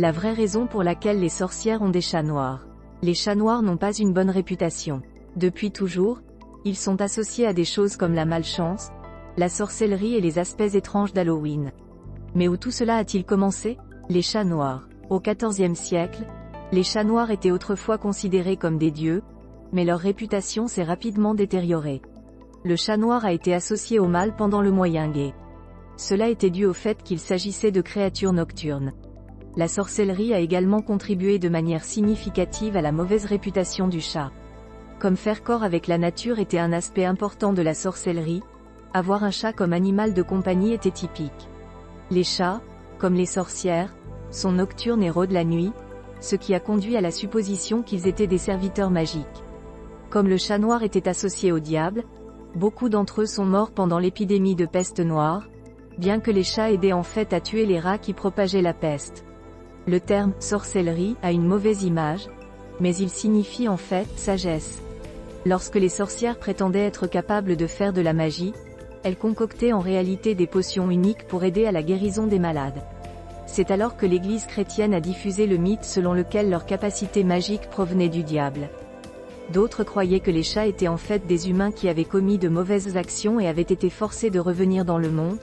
La vraie raison pour laquelle les sorcières ont des chats noirs. Les chats noirs n'ont pas une bonne réputation. Depuis toujours, ils sont associés à des choses comme la malchance, la sorcellerie et les aspects étranges d'Halloween. Mais où tout cela a-t-il commencé? Les chats noirs. Au XIVe siècle, les chats noirs étaient autrefois considérés comme des dieux, mais leur réputation s'est rapidement détériorée. Le chat noir a été associé au mal pendant le Moyen-Âge. Cela était dû au fait qu'il s'agissait de créatures nocturnes. La sorcellerie a également contribué de manière significative à la mauvaise réputation du chat. Comme faire corps avec la nature était un aspect important de la sorcellerie, avoir un chat comme animal de compagnie était typique. Les chats, comme les sorcières, sont nocturnes et rôdent la nuit, ce qui a conduit à la supposition qu'ils étaient des serviteurs magiques. Comme le chat noir était associé au diable, beaucoup d'entre eux sont morts pendant l'épidémie de peste noire, bien que les chats aidaient en fait à tuer les rats qui propageaient la peste. Le terme « sorcellerie » a une mauvaise image, mais il signifie en fait « sagesse ». Lorsque les sorcières prétendaient être capables de faire de la magie, elles concoctaient en réalité des potions uniques pour aider à la guérison des malades. C'est alors que l'Église chrétienne a diffusé le mythe selon lequel leur capacité magique provenait du diable. D'autres croyaient que les chats étaient en fait des humains qui avaient commis de mauvaises actions et avaient été forcés de revenir dans le monde,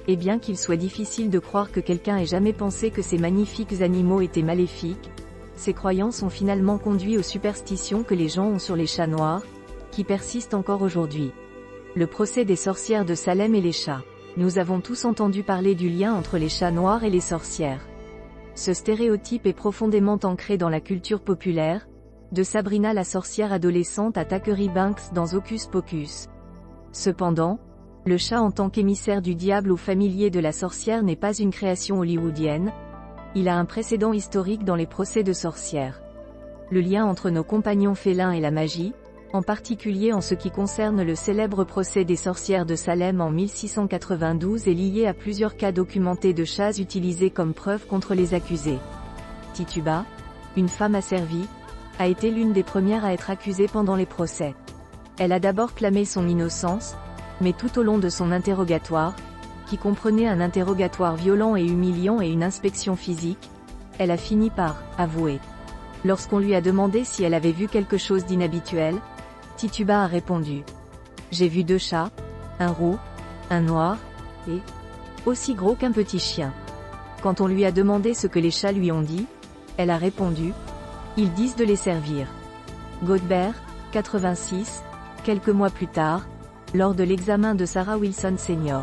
et bien qu'il soit difficile de croire que quelqu'un ait jamais pensé que ces magnifiques animaux étaient maléfiques, ces croyances ont finalement conduit aux superstitions que les gens ont sur les chats noirs, qui persistent encore aujourd'hui. Le procès des sorcières de Salem et les chats. Nous avons tous entendu parler du lien entre les chats noirs et les sorcières. Ce stéréotype est profondément ancré dans la culture populaire, de Sabrina la sorcière adolescente à Thackeray Banks dans Hocus Pocus. Cependant, le chat en tant qu'émissaire du diable ou familier de la sorcière n'est pas une création hollywoodienne, il a un précédent historique dans les procès de sorcières. Le lien entre nos compagnons félins et la magie, en particulier en ce qui concerne le célèbre procès des sorcières de Salem en 1692 est lié à plusieurs cas documentés de chats utilisés comme preuve contre les accusés. Tituba, une femme asservie, a été l'une des premières à être accusée pendant les procès. Elle a d'abord clamé son innocence, mais tout au long de son interrogatoire, qui comprenait un interrogatoire violent et humiliant et une inspection physique, elle a fini par avouer. Lorsqu'on lui a demandé si elle avait vu quelque chose d'inhabituel, Tituba a répondu: « J'ai vu 2 chats, un roux, un noir, et aussi gros qu'un petit chien. » Quand on lui a demandé ce que les chats lui ont dit, elle a répondu: « Ils disent de les servir. » Godber, 86, quelques mois plus tard, lors de l'examen de Sarah Wilson Sr.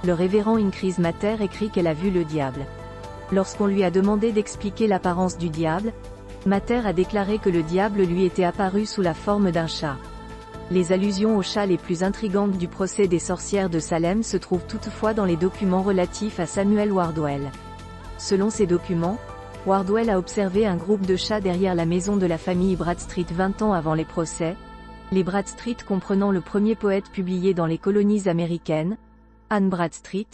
Le révérend Increase Mater écrit qu'elle a vu le diable. Lorsqu'on lui a demandé d'expliquer l'apparence du diable, Mater a déclaré que le diable lui était apparu sous la forme d'un chat. Les allusions aux chats les plus intrigantes du procès des sorcières de Salem se trouvent toutefois dans les documents relatifs à Samuel Wardwell. Selon ces documents, Wardwell a observé un groupe de chats derrière la maison de la famille Bradstreet 20 ans avant les procès, les Bradstreet comprenant le premier poète publié dans les colonies américaines, Anne Bradstreet,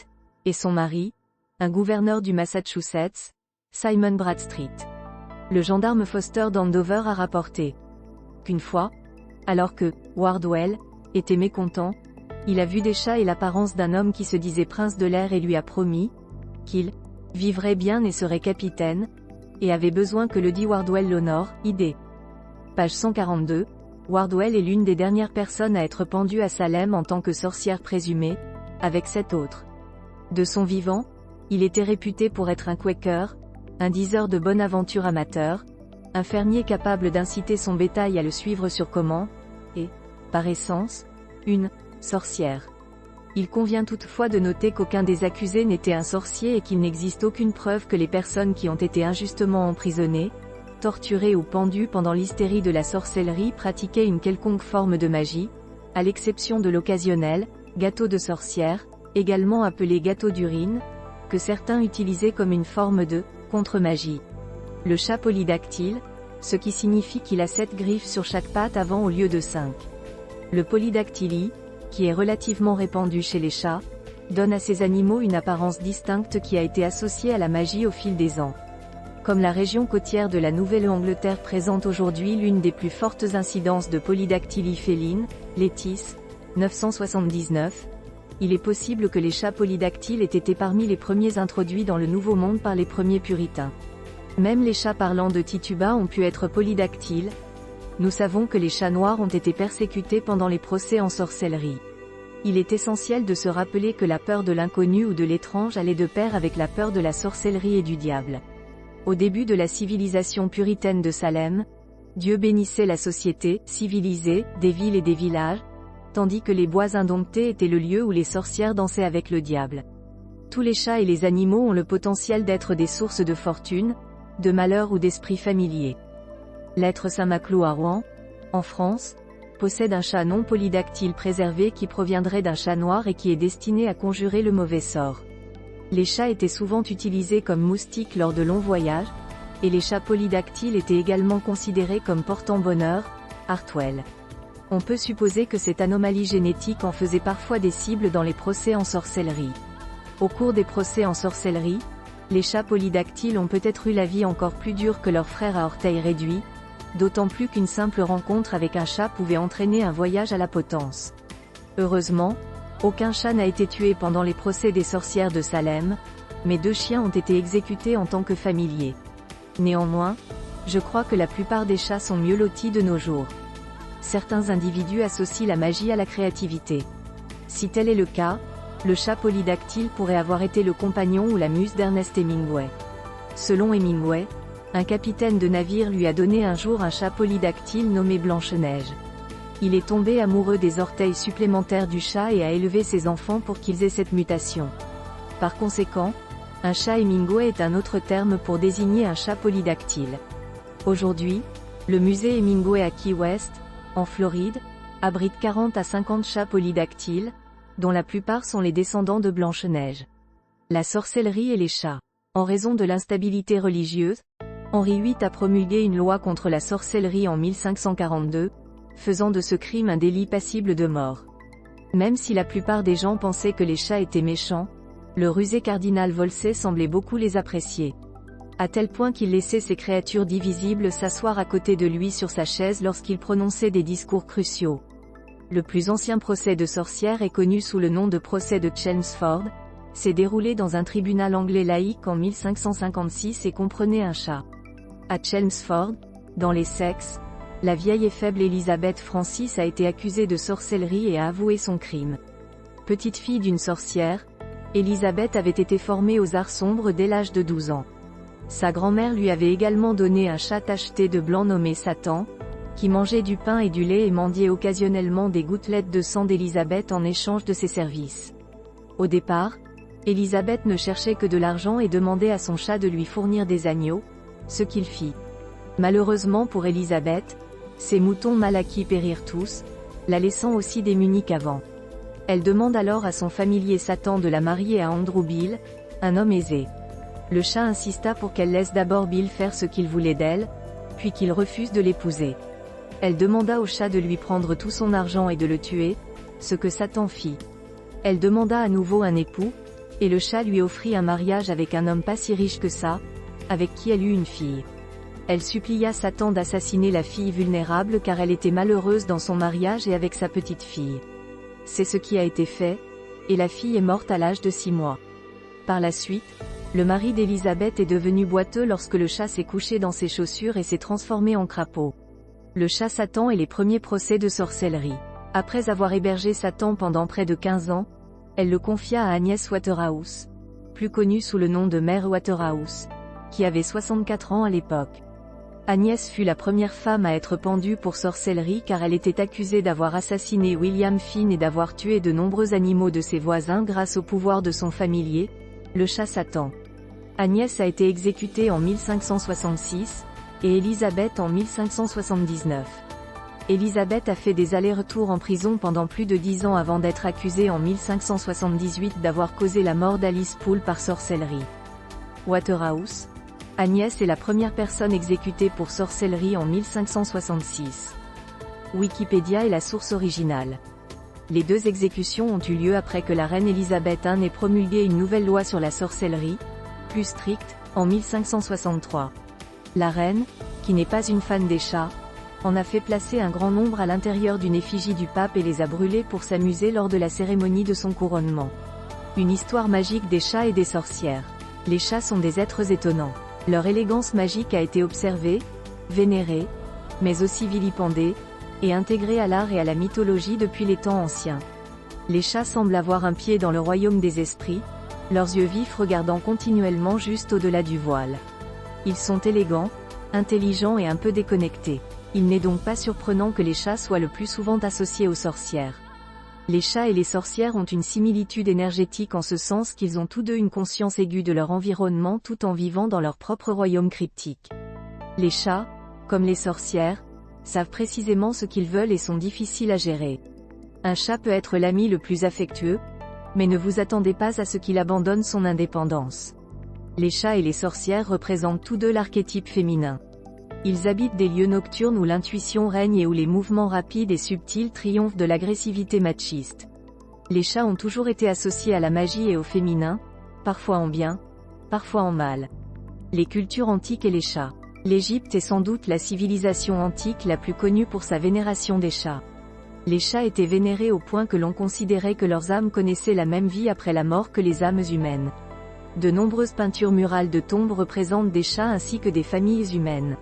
et son mari, un gouverneur du Massachusetts, Simon Bradstreet. Le gendarme Foster d'Andover a rapporté qu'une fois, alors que Wardwell était mécontent, il a vu des chats et l'apparence d'un homme qui se disait prince de l'air et lui a promis qu'il vivrait bien et serait capitaine, et avait besoin que le dit Wardwell l'honore, id. Page 142, Wardwell est l'une des dernières personnes à être pendue à Salem en tant que sorcière présumée, avec 7 autres. De son vivant, il était réputé pour être un Quaker, un diseur de bonne aventure amateur, un fermier capable d'inciter son bétail à le suivre sur commande, et, par essence, une sorcière. Il convient toutefois de noter qu'aucun des accusés n'était un sorcier et qu'il n'existe aucune preuve que les personnes qui ont été injustement emprisonnées, torturées ou pendues pendant l'hystérie de la sorcellerie pratiquaient une quelconque forme de magie, à l'exception de l'occasionnel gâteau de sorcière, également appelé gâteau d'urine, que certains utilisaient comme une forme de contre-magie. Le chat polydactyle, ce qui signifie qu'il a 7 griffes sur chaque patte avant au lieu de 5. Le polydactylie, qui est relativement répandu chez les chats, donne à ces animaux une apparence distincte qui a été associée à la magie au fil des ans. Comme la région côtière de la Nouvelle-Angleterre présente aujourd'hui l'une des plus fortes incidences de polydactylie féline, Létis, 979, il est possible que les chats polydactyles aient été parmi les premiers introduits dans le Nouveau Monde par les premiers puritains. Même les chats parlants de Tituba ont pu être polydactyles. Nous savons que les chats noirs ont été persécutés pendant les procès en sorcellerie. Il est essentiel de se rappeler que la peur de l'inconnu ou de l'étrange allait de pair avec la peur de la sorcellerie et du diable. Au début de la civilisation puritaine de Salem, Dieu bénissait la société civilisée des villes et des villages, tandis que les bois indomptés étaient le lieu où les sorcières dansaient avec le diable. Tous les chats et les animaux ont le potentiel d'être des sources de fortune, de malheur ou d'esprit familier. L'être Saint-Maclou à Rouen, en France, possède un chat non polydactyle préservé qui proviendrait d'un chat noir et qui est destiné à conjurer le mauvais sort. Les chats étaient souvent utilisés comme moustiques lors de longs voyages, et les chats polydactyles étaient également considérés comme portant bonheur, Hartwell. On peut supposer que cette anomalie génétique en faisait parfois des cibles dans les procès en sorcellerie. Au cours des procès en sorcellerie, les chats polydactyles ont peut-être eu la vie encore plus dure que leurs frères à orteils réduits, d'autant plus qu'une simple rencontre avec un chat pouvait entraîner un voyage à la potence. Heureusement, aucun chat n'a été tué pendant les procès des sorcières de Salem, mais 2 chiens ont été exécutés en tant que familiers. Néanmoins, je crois que la plupart des chats sont mieux lotis de nos jours. Certains individus associent la magie à la créativité. Si tel est le cas, le chat polydactyle pourrait avoir été le compagnon ou la muse d'Ernest Hemingway. Selon Hemingway, un capitaine de navire lui a donné un jour un chat polydactyle nommé Blanche-Neige. Il est tombé amoureux des orteils supplémentaires du chat et a élevé ses enfants pour qu'ils aient cette mutation. Par conséquent, un chat Hemingway est un autre terme pour désigner un chat polydactyle. Aujourd'hui, le musée Hemingway à Key West, en Floride, abrite 40 à 50 chats polydactyles, dont la plupart sont les descendants de Blanche-Neige. La sorcellerie et les chats. En raison de l'instabilité religieuse, Henri VIII a promulgué une loi contre la sorcellerie en 1542, faisant de ce crime un délit passible de mort. Même si la plupart des gens pensaient que les chats étaient méchants, le rusé cardinal Wolsey semblait beaucoup les apprécier. À tel point qu'il laissait ces créatures divisibles s'asseoir à côté de lui sur sa chaise lorsqu'il prononçait des discours cruciaux. Le plus ancien procès de sorcières est connu sous le nom de procès de Chelmsford, s'est déroulé dans un tribunal anglais laïque en 1556 et comprenait un chat. À Chelmsford, dans l'Essex, la vieille et faible Elizabeth Francis a été accusée de sorcellerie et a avoué son crime. Petite fille d'une sorcière, Elizabeth avait été formée aux arts sombres dès l'âge de 12 ans. Sa grand-mère lui avait également donné un chat tacheté de blanc nommé Satan, qui mangeait du pain et du lait et mendiait occasionnellement des gouttelettes de sang d'Elizabeth en échange de ses services. Au départ, Elizabeth ne cherchait que de l'argent et demandait à son chat de lui fournir des agneaux, ce qu'il fit. Malheureusement pour Elizabeth, ses moutons mal acquis périrent tous, la laissant aussi démunie qu'avant. Elle demande alors à son familier Satan de la marier à Andrew Bill, un homme aisé. Le chat insista pour qu'elle laisse d'abord Bill faire ce qu'il voulait d'elle, puis qu'il refuse de l'épouser. Elle demanda au chat de lui prendre tout son argent et de le tuer, ce que Satan fit. Elle demanda à nouveau un époux, et le chat lui offrit un mariage avec un homme pas si riche que ça, avec qui elle eut une fille. Elle supplia Satan d'assassiner la fille vulnérable car elle était malheureuse dans son mariage et avec sa petite fille. C'est ce qui a été fait, et la fille est morte à l'âge de 6 mois. Par la suite, le mari d'Elizabeth est devenu boiteux lorsque le chat s'est couché dans ses chaussures et s'est transformé en crapaud. Le chat Satan et les premiers procès de sorcellerie. Après avoir hébergé Satan pendant près de 15 ans, elle le confia à Agnès Waterhouse, plus connue sous le nom de Mère Waterhouse, qui avait 64 ans à l'époque. Agnès fut la première femme à être pendue pour sorcellerie car elle était accusée d'avoir assassiné William Finn et d'avoir tué de nombreux animaux de ses voisins grâce au pouvoir de son familier, le chat Satan. Agnès a été exécutée en 1566, et Élisabeth en 1579. Élisabeth a fait des allers-retours en prison pendant plus de 10 ans avant d'être accusée en 1578 d'avoir causé la mort d'Alice Poole par sorcellerie. Waterhouse. Agnès est la première personne exécutée pour sorcellerie en 1566. Wikipédia est la source originale. Les 2 exécutions ont eu lieu après que la reine Élisabeth I ait promulgué une nouvelle loi sur la sorcellerie, plus stricte, en 1563. La reine, qui n'est pas une fan des chats, en a fait placer un grand nombre à l'intérieur d'une effigie du pape et les a brûlés pour s'amuser lors de la cérémonie de son couronnement. Une histoire magique des chats et des sorcières. Les chats sont des êtres étonnants. Leur élégance magique a été observée, vénérée, mais aussi vilipendée, et intégrée à l'art et à la mythologie depuis les temps anciens. Les chats semblent avoir un pied dans le royaume des esprits, leurs yeux vifs regardant continuellement juste au-delà du voile. Ils sont élégants, intelligents et un peu déconnectés. Il n'est donc pas surprenant que les chats soient le plus souvent associés aux sorcières. Les chats et les sorcières ont une similitude énergétique en ce sens qu'ils ont tous deux une conscience aiguë de leur environnement tout en vivant dans leur propre royaume cryptique. Les chats, comme les sorcières, savent précisément ce qu'ils veulent et sont difficiles à gérer. Un chat peut être l'ami le plus affectueux, mais ne vous attendez pas à ce qu'il abandonne son indépendance. Les chats et les sorcières représentent tous deux l'archétype féminin. Ils habitent des lieux nocturnes où l'intuition règne et où les mouvements rapides et subtils triomphent de l'agressivité machiste. Les chats ont toujours été associés à la magie et au féminin, parfois en bien, parfois en mal. Les cultures antiques et les chats. L'Égypte est sans doute la civilisation antique la plus connue pour sa vénération des chats. Les chats étaient vénérés au point que l'on considérait que leurs âmes connaissaient la même vie après la mort que les âmes humaines. De nombreuses peintures murales de tombes représentent des chats ainsi que des familles humaines.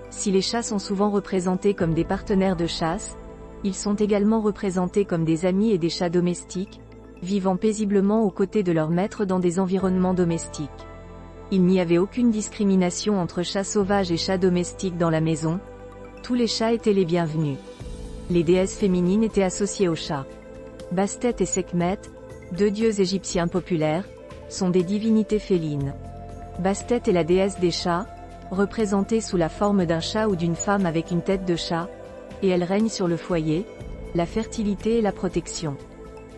Si les chats sont souvent représentés comme des partenaires de chasse, ils sont également représentés comme des amis et des chats domestiques, vivant paisiblement aux côtés de leurs maîtres dans des environnements domestiques. Il n'y avait aucune discrimination entre chats sauvages et chats domestiques dans la maison, tous les chats étaient les bienvenus. Les déesses féminines étaient associées aux chats. Bastet et Sekhmet, deux dieux égyptiens populaires, sont des divinités félines. Bastet est la déesse des chats, représentée sous la forme d'un chat ou d'une femme avec une tête de chat, et elle règne sur le foyer, la fertilité et la protection.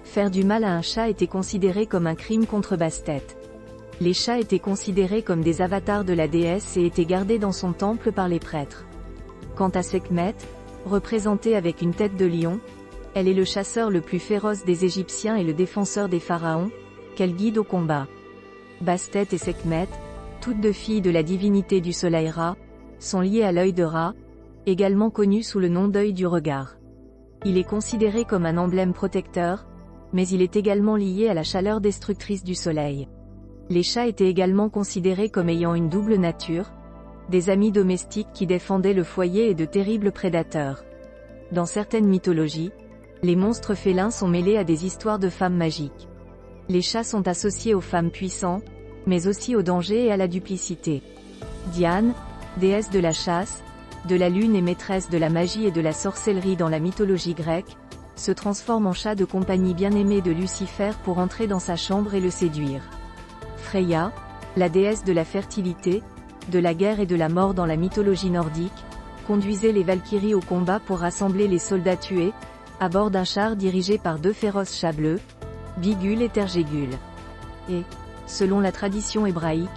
Faire du mal à un chat était considéré comme un crime contre Bastet. Les chats étaient considérés comme des avatars de la déesse et étaient gardés dans son temple par les prêtres. Quant à Sekhmet, représentée avec une tête de lion, elle est le chasseur le plus féroce des Égyptiens et le défenseur des pharaons, qu'elle guide au combat. Bastet et Sekhmet, toutes deux filles de la divinité du soleil Ra, sont liées à l'œil de Ra, également connu sous le nom d'œil du regard. Il est considéré comme un emblème protecteur, mais il est également lié à la chaleur destructrice du soleil. Les chats étaient également considérés comme ayant une double nature, des amis domestiques qui défendaient le foyer et de terribles prédateurs. Dans certaines mythologies, les monstres félins sont mêlés à des histoires de femmes magiques. Les chats sont associés aux femmes puissantes, mais aussi au danger et à la duplicité. Diane, déesse de la chasse, de la lune et maîtresse de la magie et de la sorcellerie dans la mythologie grecque, se transforme en chat de compagnie bien-aimé de Lucifer pour entrer dans sa chambre et le séduire. Freya, la déesse de la fertilité, de la guerre et de la mort dans la mythologie nordique, conduisait les Valkyries au combat pour rassembler les soldats tués, à bord d'un char dirigé par deux féroces chats bleus, Bigul et Tergégul. Et, selon la tradition hébraïque,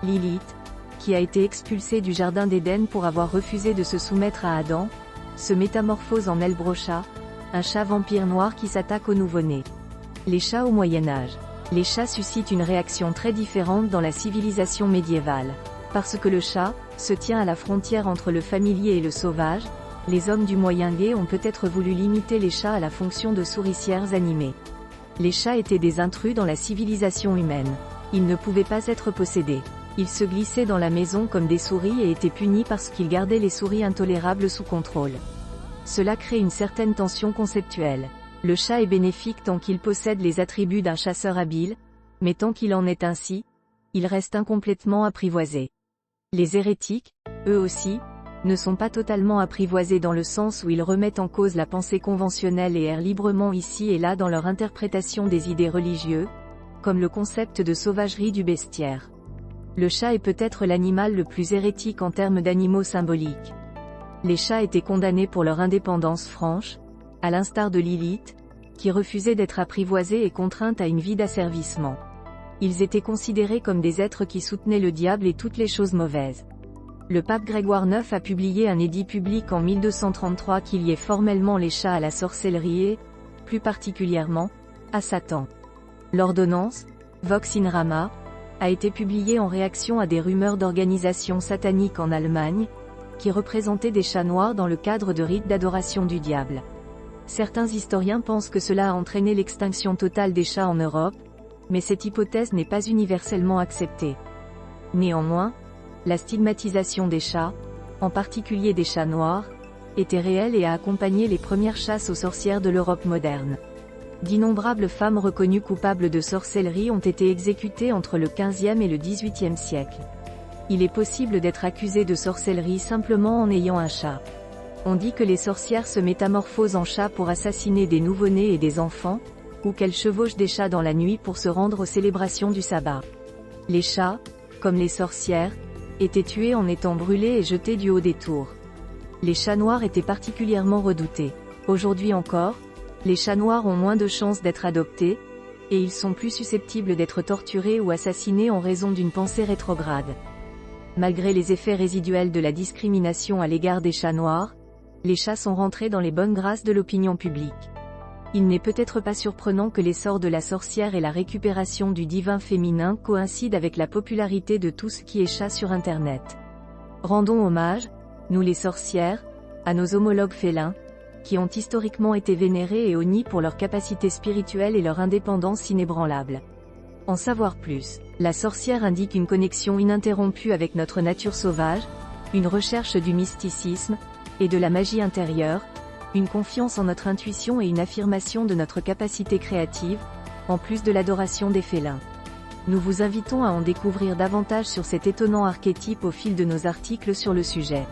Lilith, qui a été expulsée du jardin d'Éden pour avoir refusé de se soumettre à Adam, se métamorphose en Elbrocha, un chat vampire noir qui s'attaque aux nouveau-nés. Les chats au Moyen-Âge. Les chats suscitent une réaction très différente dans la civilisation médiévale. Parce que le chat se tient à la frontière entre le familier et le sauvage, les hommes du Moyen-Âge ont peut-être voulu limiter les chats à la fonction de souricières animées. Les chats étaient des intrus dans la civilisation humaine. Ils ne pouvaient pas être possédés. Ils se glissaient dans la maison comme des souris et étaient punis parce qu'ils gardaient les souris intolérables sous contrôle. Cela crée une certaine tension conceptuelle. Le chat est bénéfique tant qu'il possède les attributs d'un chasseur habile, mais tant qu'il en est ainsi, il reste incomplètement apprivoisé. Les hérétiques, eux aussi, ne sont pas totalement apprivoisés dans le sens où ils remettent en cause la pensée conventionnelle et errent librement ici et là dans leur interprétation des idées religieuses, comme le concept de sauvagerie du bestiaire. Le chat est peut-être l'animal le plus hérétique en termes d'animaux symboliques. Les chats étaient condamnés pour leur indépendance franche, à l'instar de Lilith, qui refusait d'être apprivoisée et contrainte à une vie d'asservissement. Ils étaient considérés comme des êtres qui soutenaient le diable et toutes les choses mauvaises. Le pape Grégoire IX a publié un édit public en 1233 qui liait formellement les chats à la sorcellerie et, plus particulièrement, à Satan. L'ordonnance, Vox in Rama, a été publiée en réaction à des rumeurs d'organisations sataniques en Allemagne, qui représentaient des chats noirs dans le cadre de rites d'adoration du diable. Certains historiens pensent que cela a entraîné l'extinction totale des chats en Europe, mais cette hypothèse n'est pas universellement acceptée. Néanmoins, La stigmatisation des chats, en particulier des chats noirs, était réelle et a accompagné les premières chasses aux sorcières de l'Europe moderne. D'innombrables femmes reconnues coupables de sorcellerie ont été exécutées entre le XVe et le XVIIIe siècle. Il est possible d'être accusé de sorcellerie simplement en ayant un chat. On dit que les sorcières se métamorphosent en chats pour assassiner des nouveau-nés et des enfants, ou qu'elles chevauchent des chats dans la nuit pour se rendre aux célébrations du sabbat. Les chats, comme les sorcières, étaient tués en étant brûlés et jetés du haut des tours. Les chats noirs étaient particulièrement redoutés. Aujourd'hui encore, les chats noirs ont moins de chances d'être adoptés, et ils sont plus susceptibles d'être torturés ou assassinés en raison d'une pensée rétrograde. Malgré les effets résiduels de la discrimination à l'égard des chats noirs, les chats sont rentrés dans les bonnes grâces de l'opinion publique. Il n'est peut-être pas surprenant que l'essor de la sorcière et la récupération du divin féminin coïncident avec la popularité de tout ce qui est chat sur Internet. Rendons hommage, nous les sorcières, à nos homologues félins, qui ont historiquement été vénérés et honnis pour leur capacité spirituelle et leur indépendance inébranlable. En savoir plus, la sorcière indique une connexion ininterrompue avec notre nature sauvage, une recherche du mysticisme, et de la magie intérieure, une confiance en notre intuition et une affirmation de notre capacité créative, en plus de l'adoration des félins. Nous vous invitons à en découvrir davantage sur cet étonnant archétype au fil de nos articles sur le sujet.